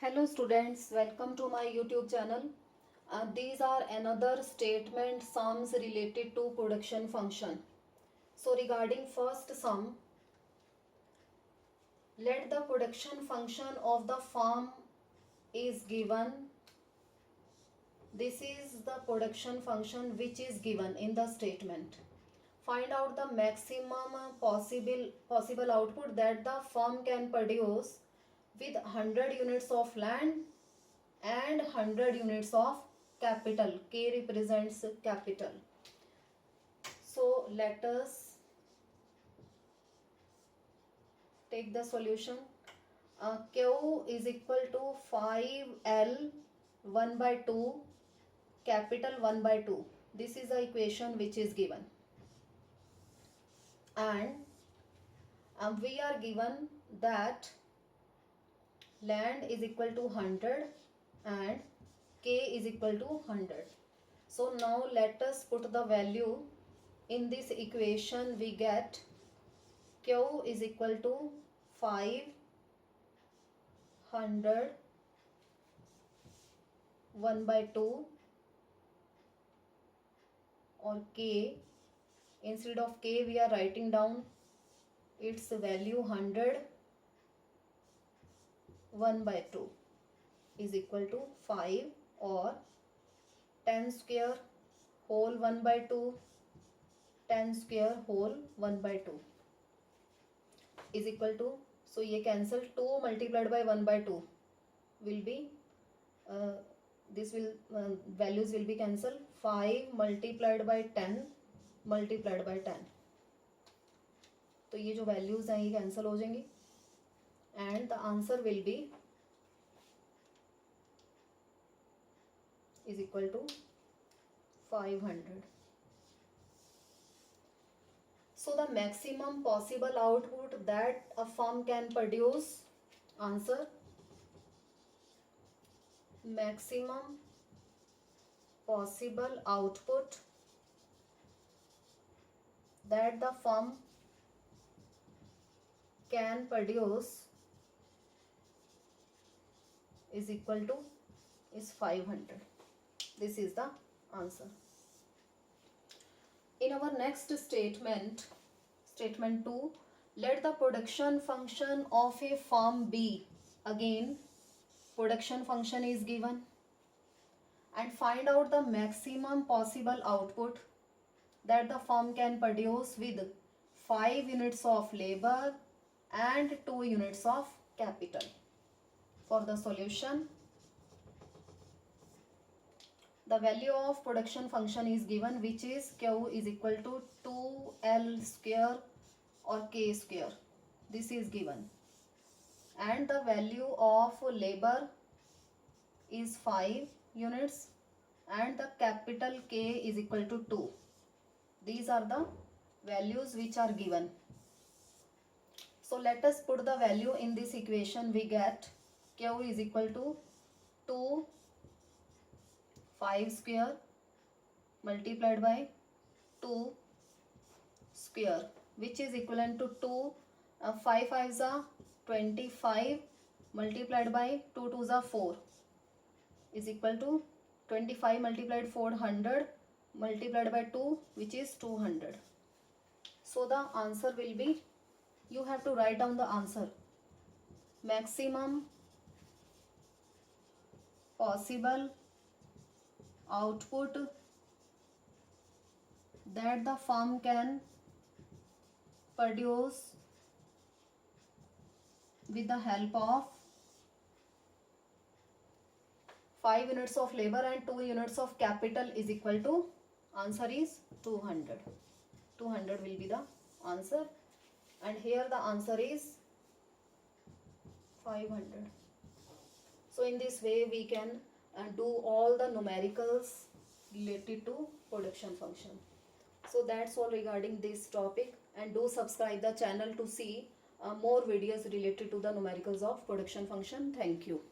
Hello students, welcome to my YouTube channel. These are another statement sums related to production function. So regarding first sum, let the production function of the firm is given. This is the production function which is given in the statement. Find out the maximum possible output that the firm can produce with 100 units of land and 100 units of capital. K represents capital. So let us take the solution. Q is equal to 5L 1 by 2 capital 1 by 2. This is the equation which is given. And we are given that land is equal to 100 and K is equal to 100. So now let us put the value in this equation. We get Q is equal to 500 1 by 2 or K. Instead of K we are writing down its value 100 1 by 2 is equal to 5 or 10 square whole 1 by 2, 10 square whole 1 by 2 is equal to, so ये cancel 2 multiplied by 1 by 2 will be this will values will be cancelled. 5 multiplied by 10 multiplied by 10, तो ये जो values हैं ये cancel हो जाएंगी and the answer will be is equal to 500. So the maximum possible output that a firm can produce, answer, maximum possible output that the firm can produce is equal to is 500. This is the answer. In our next statement, statement 2, let the production function of a firm be. Again, production function is given and find out the maximum possible output that the firm can produce with 5 units of labor and 2 units of capital. For the solution, the value of production function is given, which is Q is equal to 2L square or K square. This is given. And the value of labor is 5 units and the capital K is equal to 2. These are the values which are given. So let us put the value in this equation. We get Q is equal to 2 5 square multiplied by 2 square, which is equivalent to 2 5 5s are 25 multiplied by 2 2s are 4 is equal to 25 multiplied 400 multiplied by 2, which is 200. So the answer will be, you have to write down the answer, maximum possible output that the firm can produce with the help of 5 units of labor and 2 units of capital is equal to, answer is 200. 200 will be the answer, and here the answer is 500. So in this way we can do all the numericals related to production function. So that's all regarding this topic, and do subscribe the channel to see more videos related to the numericals of production function. Thank you.